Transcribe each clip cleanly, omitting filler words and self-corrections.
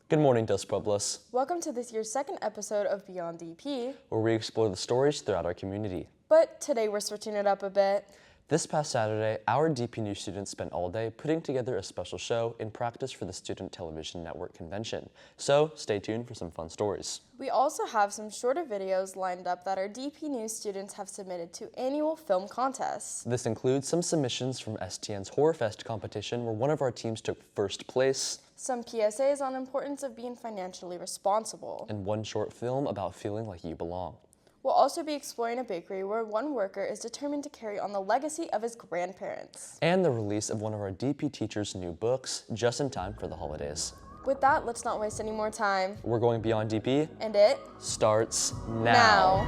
Good morning, Dos Pueblos, Welcome to this year's second episode of Beyond DP. where we explore the stories throughout our community. But today we're switching it up a bit. This past Saturday, our DPNews students spent all day putting together a special show in practice for the Student Television Network convention. So stay tuned for some fun stories. We also have some shorter videos lined up that our DPNews students have submitted to annual film contests. This includes some submissions from STN's Horror Fest competition, where one of our teams took first place, Some PSAs on the importance of being financially responsible. and one short film about feeling like you belong. We'll also be exploring a bakery where one worker is determined to carry on the legacy of his grandparents. And the release of one of our DP teachers' new books, just in time for the holidays. With that, let's not waste any more time. We're going Beyond DP. And it Starts now.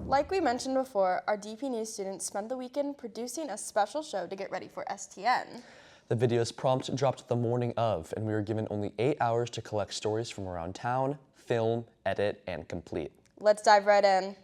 Like we mentioned before, our DP News students spent the weekend producing a special show to get ready for STN. The video's prompt dropped the morning of, and we were given only 8 hours to collect stories from around town, film, edit, and complete. Let's dive right in.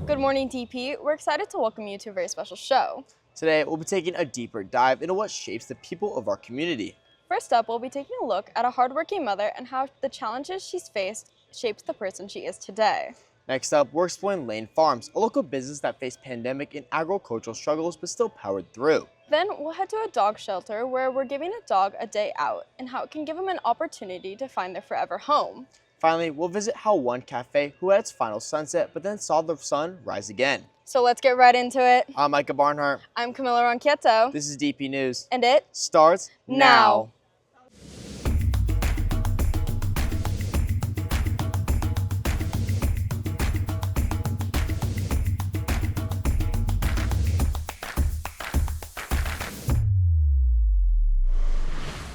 Good morning, DP. We're excited to welcome you to a very special show. Today, we'll be taking a deeper dive into what shapes the people of our community. First up, we'll be taking a look at a hardworking mother and how the challenges she's faced shapes the person she is today. Next up, we're exploring Lane Farms, a local business that faced pandemic and agricultural struggles but still powered through. Then we'll head to a dog shelter where we're giving a dog a day out and how it can give them an opportunity to find their forever home. Finally, we'll visit How One Cafe, who had its final sunset but then saw the sun rise again. So let's get right into it. I'm Micah Barnhart. I'm Camila Ronquieto. This is DP News. And it Starts now.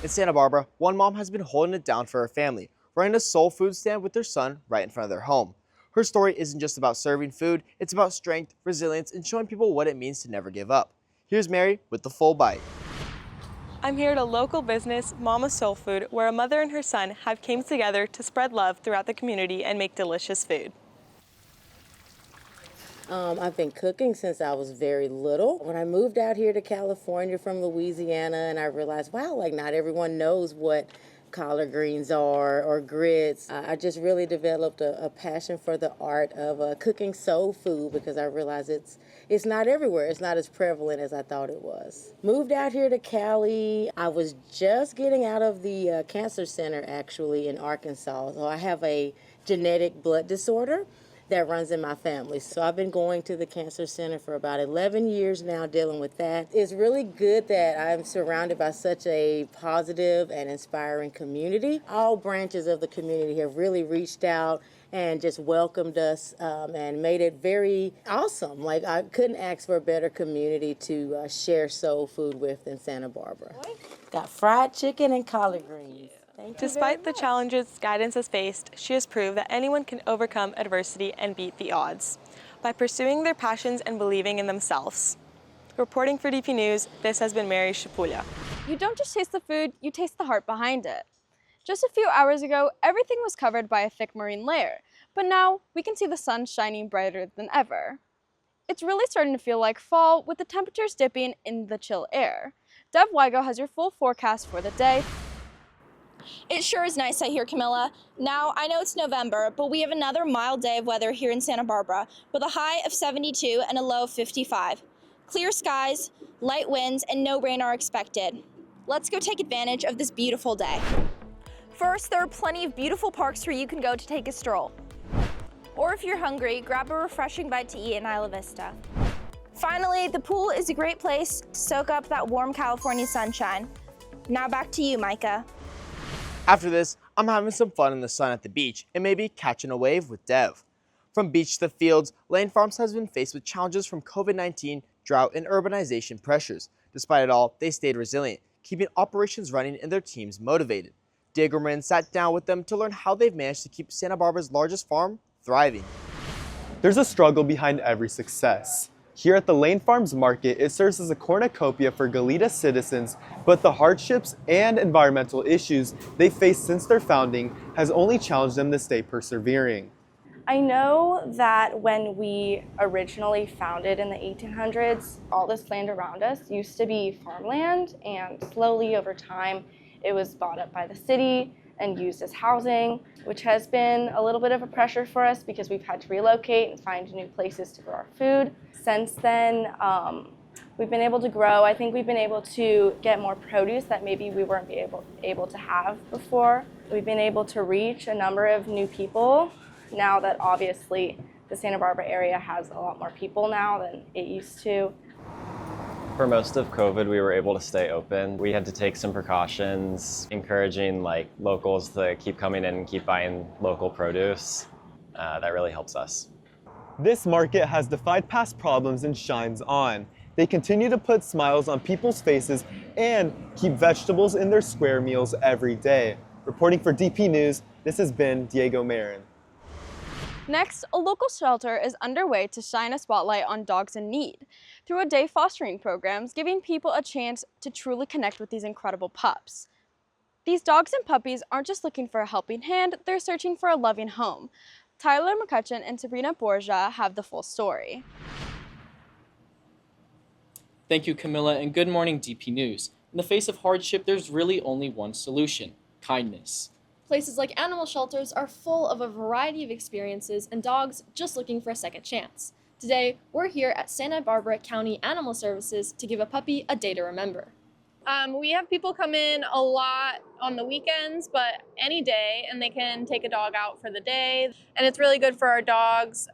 In Santa Barbara, one mom has been holding it down for her family, running a soul food stand with their son right in front of their home. Her story isn't just about serving food, it's about strength, resilience, and showing people what it means to never give up. Here's Mary with the full bite. I'm here at a local business, Mama Soul Food, where a mother and her son have came together to spread love throughout the community and make delicious food. I've been cooking since I was very little. When I moved out here to California from Louisiana, and I realized, wow, like not everyone knows what collard greens are or grits. I just really developed a passion for the art of cooking soul food because I realized it's not everywhere. It's not as prevalent as I thought it was. Moved out here to Cali. I was just getting out of the cancer center actually in Arkansas. So I have a genetic blood disorder that runs in my family. So I've been going to the cancer center for about 11 years now dealing with that. It's really good that I'm surrounded by such a positive and inspiring community. All branches of the community have really reached out and just welcomed us and made it very awesome. Like I couldn't ask for a better community to share soul food with than Santa Barbara. Got fried chicken and collard greens. Despite the challenges Guidance has faced, she has proved that anyone can overcome adversity and beat the odds by pursuing their passions and believing in themselves. Reporting for DP News, this has been Mary Shapulya. You don't just taste the food, you taste the heart behind it. Just a few hours ago, everything was covered by a thick marine layer, but now we can see the sun shining brighter than ever. It's really starting to feel like fall with the temperatures dipping in the chill air. Dev Weigo has your full forecast for the day. It sure is nice out here, Camilla. Now, I know it's November, but we have another mild day of weather here in Santa Barbara with a high of 72 and a low of 55. Clear skies, light winds, and no rain are expected. Let's go take advantage of this beautiful day. First, there are plenty of beautiful parks where you can go to take a stroll. Or if you're hungry, grab a refreshing bite to eat in Isla Vista. Finally, the pool is a great place to soak up that warm California sunshine. Now back to you, Micah. After this, I'm having some fun in the sun at the beach and maybe catching a wave with Dev. From beach to fields, Lane Farms has been faced with challenges from COVID-19, drought, and urbanization pressures. Despite it all, they stayed resilient, keeping operations running and their teams motivated. Diego Marin sat down with them to learn how they've managed to keep Santa Barbara's largest farm thriving. There's a struggle behind every success. Here at the Lane Farms Market, it serves as a cornucopia for Goleta citizens, but the hardships and environmental issues they faced since their founding has only challenged them to stay persevering. I know that when we originally founded in the 1800s, all this land around us used to be farmland, and slowly over time it was bought up by the city and used as housing, which has been a little bit of a pressure for us because we've had to relocate and find new places to grow our food. Since then, we've been able to grow. I think we've been able to get more produce that maybe we weren't able to have before. We've been able to reach a number of new people now that obviously the Santa Barbara area has a lot more people now than it used to. For most of COVID, we were able to stay open. We had to take some precautions, encouraging locals to keep coming in and keep buying local produce. That really helps us. This market has defied past problems and shines on. They continue to put smiles on people's faces and keep vegetables in their square meals every day. Reporting for DP News, this has been Diego Marin. Next, a local shelter is underway to shine a spotlight on dogs in need through a day fostering programs, giving people a chance to truly connect with these incredible pups. These dogs and puppies aren't just looking for a helping hand, they're searching for a loving home. Tyler McCutcheon and Sabrina Borgia have the full story. Thank you, Camilla, and good morning, DP News. In the face of hardship, there's really only one solution: kindness. Places like animal shelters are full of a variety of experiences and dogs just looking for a second chance. Today, we're here at Santa Barbara County Animal Services to give a puppy a day to remember. We have people come in a lot on the weekends, but any day, and they can take a dog out for the day. And it's really good for our dogs,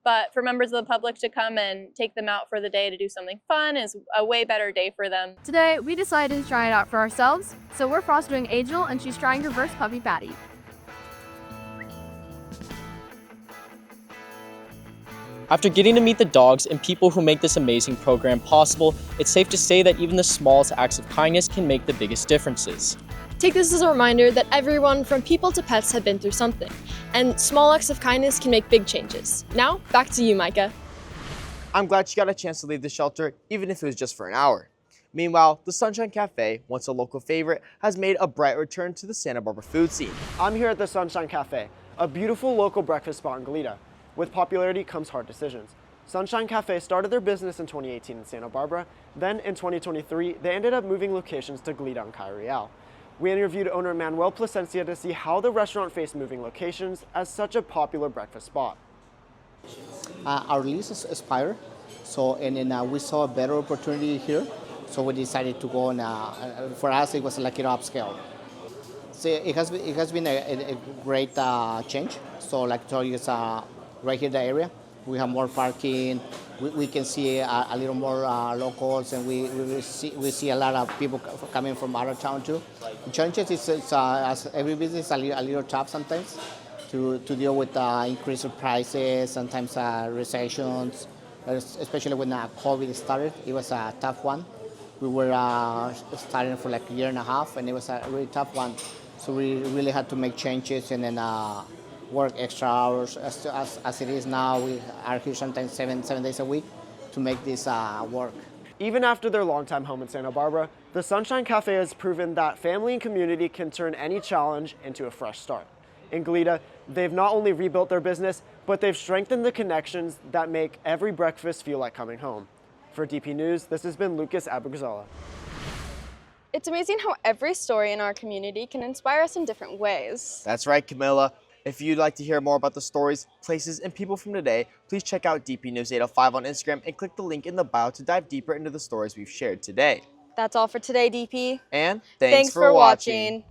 but for members of the public to come and take them out for the day to do something fun is a way better day for them. Today, we decided to try it out for ourselves, so we're fostering Angel and she's trying her first puppy, Patty. After getting to meet the dogs and people who make this amazing program possible, it's safe to say that even the smallest acts of kindness can make the biggest differences. Take this as a reminder that everyone from people to pets have been through something, and small acts of kindness can make big changes. Now, back to you, Micah. I'm glad she got a chance to leave the shelter, even if it was just for an hour. Meanwhile, the Sunshine Cafe, once a local favorite, has made a bright return to the Santa Barbara food scene. I'm here at the Sunshine Cafe, a beautiful local breakfast spot in Goleta. With popularity comes hard decisions. Sunshine Cafe started their business in 2018 in Santa Barbara. Then in 2023, they ended up moving locations to Goleta and Cayo Real. We interviewed owner Manuel Plasencia to see how the restaurant faced moving locations as such a popular breakfast spot. Our lease is expired, and then we saw a better opportunity here, so we decided to go. And for us, it was like an upscale. So it has been a great change. So like I told you, it's right here in the area. We have more parking. We can see a little more locals, and we see a lot of people coming from out of town too. The challenges is as every business a little tough sometimes to deal with increased prices, sometimes recessions, especially when COVID started. It was a tough one. We were starting for like a year and a half, and it was a really tough one. So we really had to make changes and then work extra hours. As it is now, we are here sometimes seven days a week to make this work. Even after their longtime home in Santa Barbara, the Sunshine Cafe has proven that family and community can turn any challenge into a fresh start. In Goleta, they've not only rebuilt their business, but they've strengthened the connections that make every breakfast feel like coming home. For DP News, this has been Lucas Abugazola. It's amazing how every story in our community can inspire us in different ways. That's right, Camilla. If you'd like to hear more about the stories, places, and people from today, please check out DP News 805 on Instagram and click the link in the bio to dive deeper into the stories we've shared today. That's all for today, DP. And thanks for watching.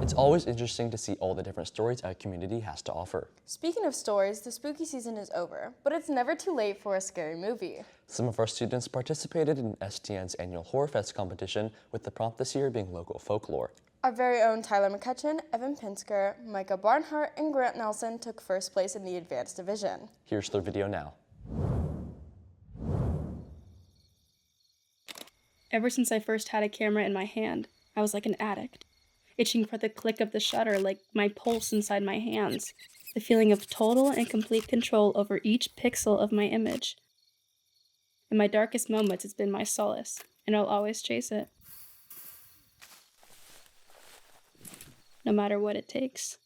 It's always interesting to see all the different stories our community has to offer. Speaking of stories, the spooky season is over, but it's never too late for a scary movie. Some of our students participated in STN's annual Horror Fest competition, with the prompt this year being local folklore. Our very own Tyler McCutcheon, Evan Pinsker, Micah Barnhart, and Grant Nelson took first place in the advanced division. Here's their video now. Ever since I first had a camera in my hand, I was like an addict, itching for the click of the shutter like my pulse inside my hands, the feeling of total and complete control over each pixel of my image. In my darkest moments, it's been my solace, and I'll always chase it, no matter what it takes.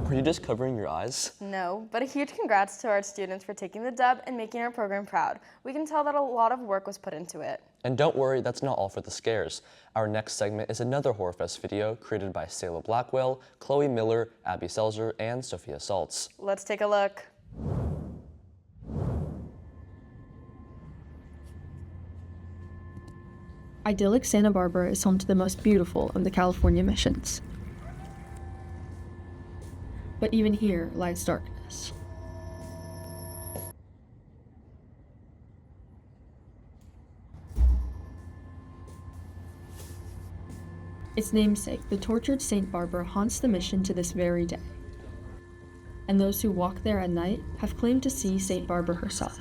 Were you just covering your eyes? No, but a huge congrats to our students for taking the dub and making our program proud. We can tell that a lot of work was put into it. And don't worry, that's not all for the scares. Our next segment is another HorrorFest video created by Sayla Blackwell, Chloe Miller, Abby Selzer, and Sophia Saltz. Let's take a look. Idyllic Santa Barbara is home to the most beautiful of the California missions. But even here lies darkness. Its namesake, the tortured Saint Barbara, haunts the mission to this very day. And those who walk there at night have claimed to see Saint Barbara herself.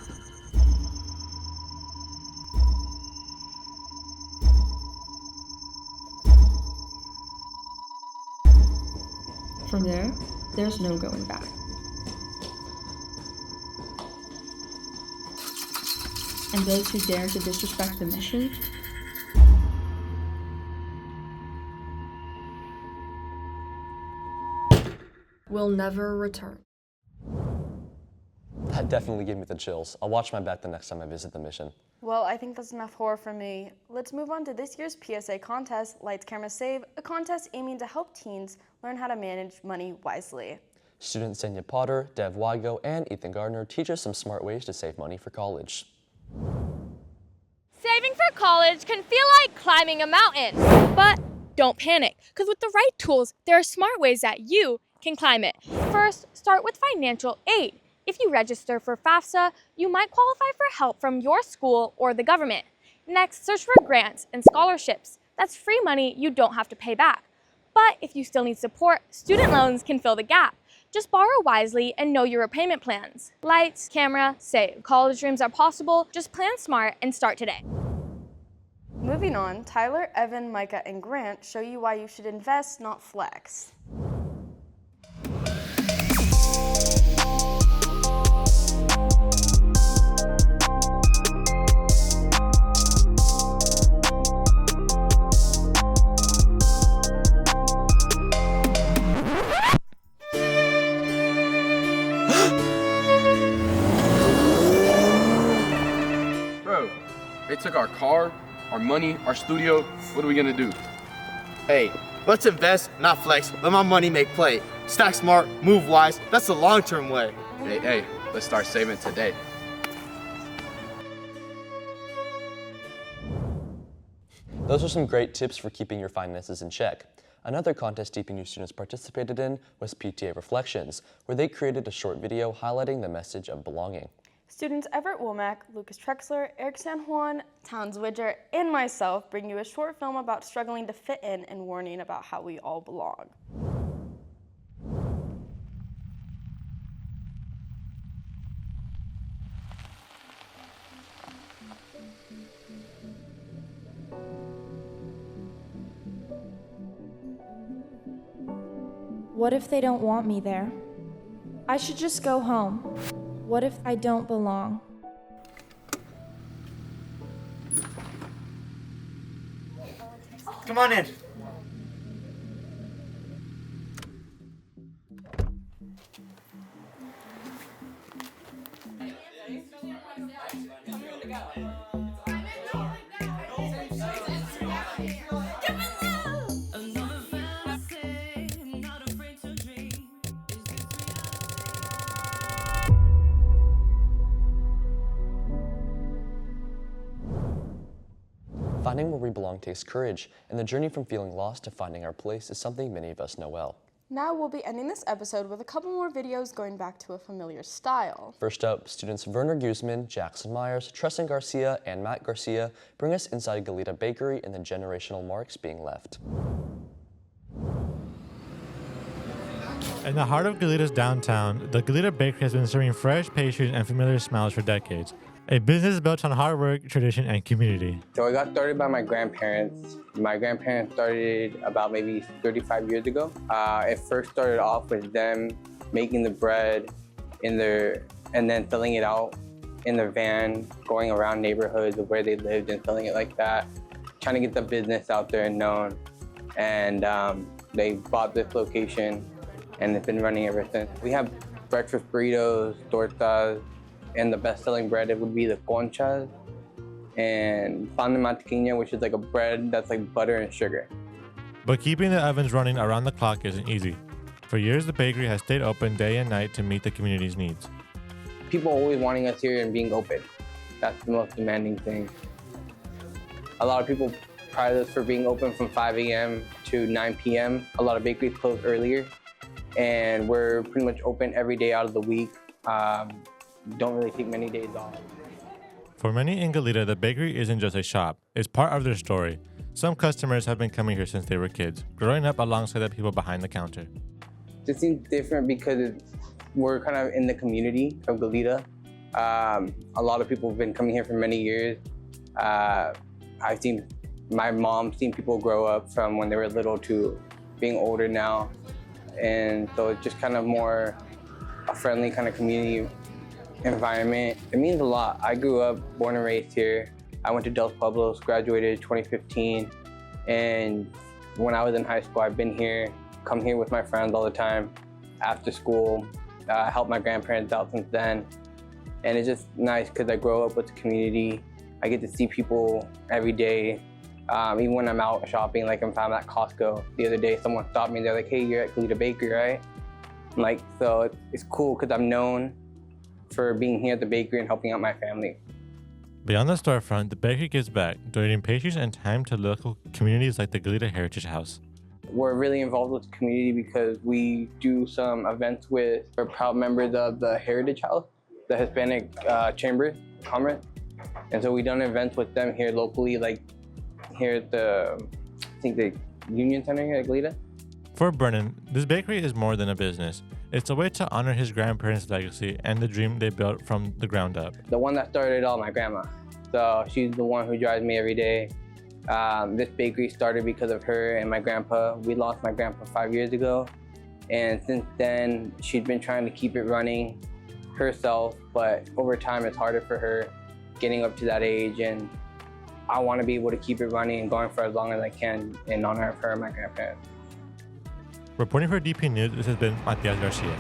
From there, there's no going back. And those who dare to disrespect the mission will never return. That definitely gave me the chills. I'll watch my back the next time I visit the mission. Well, I think that's enough horror for me. Let's move on to this year's PSA contest, Lights, Camera, Save, a contest aiming to help teens learn how to manage money wisely. Students Senya Potter, Dev Wygo, and Ethan Gardner teach us some smart ways to save money for college. Saving for college can feel like climbing a mountain, but don't panic, because with the right tools, there are smart ways that you can climb it. First, start with financial aid. If you register for FAFSA, you might qualify for help from your school or the government. Next, search for grants and scholarships. That's free money you don't have to pay back. But if you still need support, student loans can fill the gap. Just borrow wisely and know your repayment plans. Lights, camera, save. College dreams are possible. Just plan smart and start today. Moving on, Tyler, Evan, Micah, and Grant show you why you should invest, not flex. Bro, they took our car, our money, our studio. What are we gonna do? Hey, let's invest, not flex. Let my money make play. Stack smart, move wise. That's the long-term way. Hey, let's start saving today. Those are some great tips for keeping your finances in check. Another contest DPNews students participated in was PTA Reflections, where they created a short video highlighting the message of belonging. Students Everett Womack, Lucas Trexler, Eric San Juan, Towns Widger, and myself bring you a short film about struggling to fit in and warning about how we all belong. What if they don't want me there? I should just go home. What if I don't belong? Come on in. Finding where we belong takes courage, and the journey from feeling lost to finding our place is something many of us know well. Now we'll be ending this episode with a couple more videos going back to a familiar style. First up, students Werner Guzman, Jackson Myers, Tresson Garcia, and Matt Garcia bring us inside Goleta Bakery and the generational marks being left. In the heart of Goleta's downtown, the Goleta Bakery has been serving fresh pastries and familiar smiles for decades. A business built on hard work, tradition, and community. So I got started by my grandparents. My grandparents started about maybe 35 years ago. It first started off with them making the bread and then filling it out in their van, going around neighborhoods of where they lived and filling it like that, trying to get the business out there and known. And they bought this location and it's been running ever since. We have breakfast burritos, tortas, and the best-selling bread, it would be the conchas and pan de mantequilla, which is like a bread that's like butter and sugar. But keeping the ovens running around the clock isn't easy. For years, the bakery has stayed open day and night to meet the community's needs. People always wanting us here and being open. That's the most demanding thing. A lot of people prize us for being open from 5 a.m. to 9 p.m. A lot of bakeries close earlier, and we're pretty much open every day out of the week. Don't really take many days off. For many in Goleta, the bakery isn't just a shop, it's part of their story. Some customers have been coming here since they were kids, growing up alongside the people behind the counter. It seems different because we're kind of in the community of Goleta. A lot of people have been coming here for many years. I've seen my mom seen people grow up from when they were little to being older now. And so it's just kind of more a friendly kind of community environment. It means a lot. I grew up, born and raised here. I went to Dos Pueblos, graduated 2015. And when I was in high school, I've been here, come here with my friends all the time after school, helped my grandparents out since then. And it's just nice because I grow up with the community. I get to see people every day. Even when I'm out shopping, like if I'm at Costco, the other day someone stopped me, they're like, hey, you're at Goleta Bakery, right? Like, so it's cool because I'm known for being here at the bakery and helping out my family. Beyond the storefront, the bakery gives back, donating pastries and time to local communities like the Goleta Heritage House. We're really involved with the community because we do some events with, we're proud members of the Heritage House, the Hispanic Chamber of Commerce. And so we've done events with them here locally, like here at the, I think the Union Center here at Goleta. For Brennan, this bakery is more than a business. It's a way to honor his grandparents' legacy and the dream they built from the ground up. The one that started it all, my grandma. So she's the one who drives me every day. This bakery started because of her and my grandpa. We lost my grandpa 5 years ago. And since then, she's been trying to keep it running herself, but over time it's harder for her getting up to that age. And I want to be able to keep it running and going for as long as I can in honor of her and my grandparents. Reporting for DPNews, this has been Matias Garcia.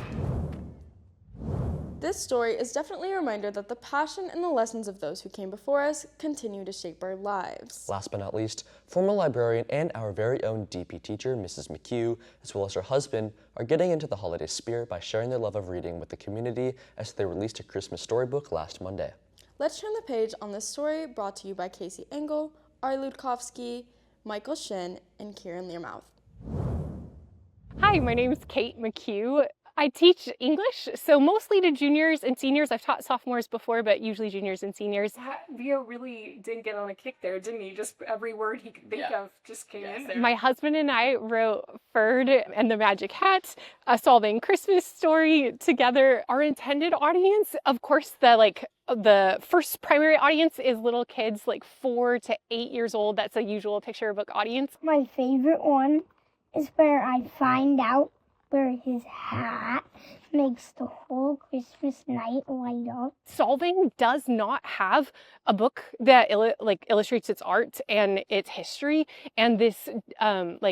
This story is definitely a reminder that the passion and the lessons of those who came before us continue to shape our lives. Last but not least, former librarian and our very own DP teacher, Mrs. McHugh, as well as her husband, are getting into the holiday spirit by sharing their love of reading with the community as they released a Christmas storybook last Monday. Let's turn the page on this story brought to you by Casey Engel, Ari Ludkowski, Michael Shin, and Kieran Learmouth. Hi, my name is Kate McHugh. I teach English, so mostly to juniors and seniors. I've taught sophomores before, but usually juniors and seniors. Leo really did get on a kick there, didn't he? Just every word he could think of just came in there. My husband and I wrote Ferd and the Magic Hat, a Solving Christmas Story together. Our intended audience, of course, the first primary audience is little kids like 4 to 8 years old. That's a usual picture book audience. My favorite one is where I find out where his hat makes the whole Christmas night light up. Solving does not have a book that illustrates its art and its history, and this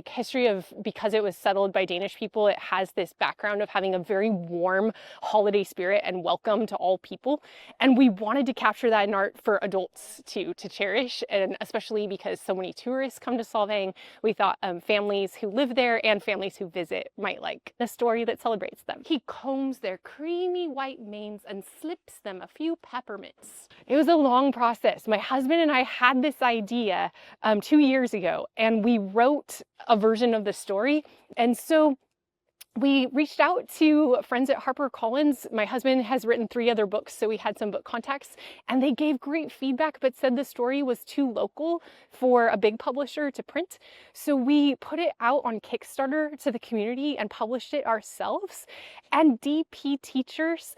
history of, because it was settled by Danish people, it has this background of having a very warm holiday spirit and welcome to all people. And we wanted to capture that in art for adults to cherish, and especially because so many tourists come to Solvang, we thought families who live there and families who visit might like the story that celebrates them. He combs their creamy white manes and slips them a few peppermints. It was a long process. My husband and I had this idea 2 years ago, and we wrote a version of the story. And so we reached out to friends at HarperCollins. My husband has written 3 other books, so we had some book contacts, and they gave great feedback, but said the story was too local for a big publisher to print. So we put it out on Kickstarter to the community and published it ourselves. And DP teachers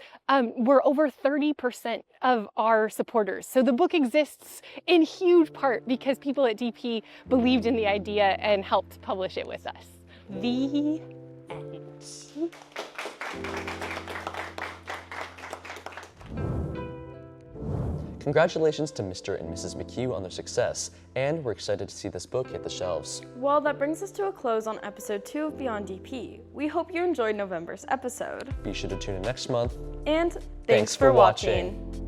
were over 30% of our supporters. So the book exists in huge part because people at DP believed in the idea and helped publish it with us. The end. Congratulations to Mr. and Mrs. McHugh on their success, and we're excited to see this book hit the shelves. Well, that brings us to a close on episode 2 of Beyond DP. We hope you enjoyed November's episode. Be sure to tune in next month. And thanks for watching.